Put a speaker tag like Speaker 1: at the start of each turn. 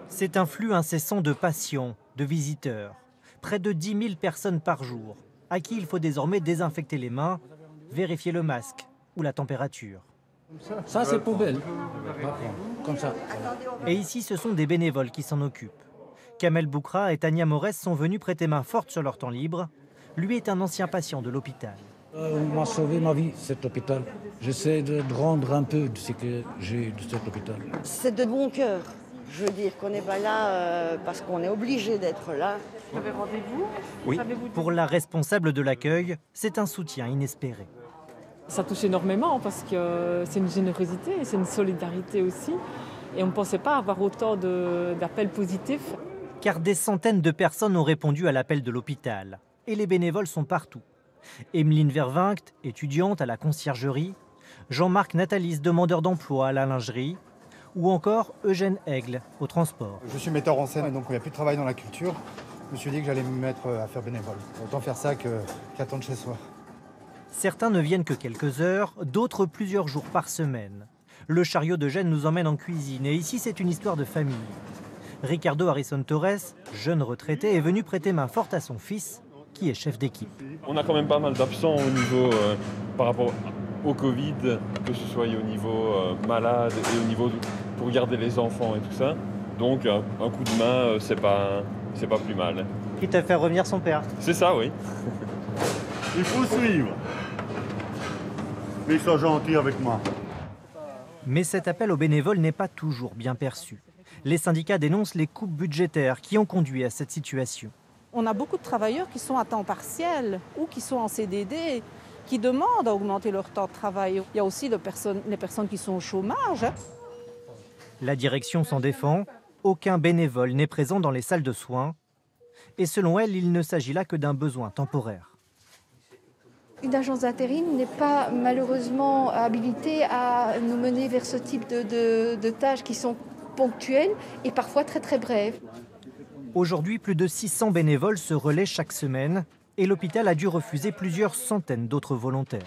Speaker 1: C'est un flux incessant de patients, de visiteurs. Près de 10 000 personnes par jour, à qui il faut désormais désinfecter les mains, vérifier le masque ou la température.
Speaker 2: Ça, c'est poubelle. Comme ça.
Speaker 1: Et ici, ce sont des bénévoles qui s'en occupent. Kamel Boukra et Tania Morès sont venus prêter main forte sur leur temps libre. Lui est un ancien patient de l'hôpital.
Speaker 2: On m'a sauvé ma vie, cet hôpital. J'essaie de rendre un peu de ce que j'ai de cet hôpital.
Speaker 3: C'est de bon cœur. Je veux dire qu'on n'est pas là parce qu'on est obligé d'être là.
Speaker 4: Vous avez rendez-vous?
Speaker 1: Oui. Pour la responsable de l'accueil, c'est un soutien inespéré.
Speaker 4: Ça touche énormément parce que c'est une générosité, c'est une solidarité aussi. Et on ne pensait pas avoir autant d'appels positifs.
Speaker 1: Car des centaines de personnes ont répondu à l'appel de l'hôpital. Et les bénévoles sont partout. Emeline Vervinct, étudiante à la conciergerie. Jean-Marc Natalis, demandeur d'emploi à la lingerie. Ou encore Eugène Aigle, au transport.
Speaker 5: Je suis metteur en scène et donc il n'y a plus de travail dans la culture. Je me suis dit que j'allais me mettre à faire bénévole. Autant faire ça qu'attendre chez soi.
Speaker 1: Certains ne viennent que quelques heures, d'autres plusieurs jours par semaine. Le chariot de Gênes nous emmène en cuisine et ici c'est une histoire de famille. Ricardo Harrison Torres, jeune retraité, est venu prêter main forte à son fils, qui est chef d'équipe.
Speaker 6: On a quand même pas mal d'absents au niveau par rapport au Covid, que ce soit au niveau malade et au niveau pour garder les enfants et tout ça. Donc un coup de main, c'est pas plus mal.
Speaker 1: Qui t'a fait revenir son père?
Speaker 6: C'est ça, oui.
Speaker 7: Il faut suivre. Mais ils sont gentils avec moi.
Speaker 1: Mais cet appel aux bénévoles n'est pas toujours bien perçu. Les syndicats dénoncent les coupes budgétaires qui ont conduit à cette situation.
Speaker 8: On a beaucoup de travailleurs qui sont à temps partiel ou qui sont en CDD, qui demandent à augmenter leur temps de travail. Il y a aussi les personnes qui sont au chômage.
Speaker 1: La direction s'en défend. Aucun bénévole n'est présent dans les salles de soins. Et selon elle, il ne s'agit là que d'un besoin temporaire.
Speaker 9: Une agence d'intérim n'est pas malheureusement habilitée à nous mener vers ce type de tâches qui sont ponctuelles et parfois très très brèves.
Speaker 1: Aujourd'hui, plus de 600 bénévoles se relaient chaque semaine et l'hôpital a dû refuser plusieurs centaines d'autres volontaires.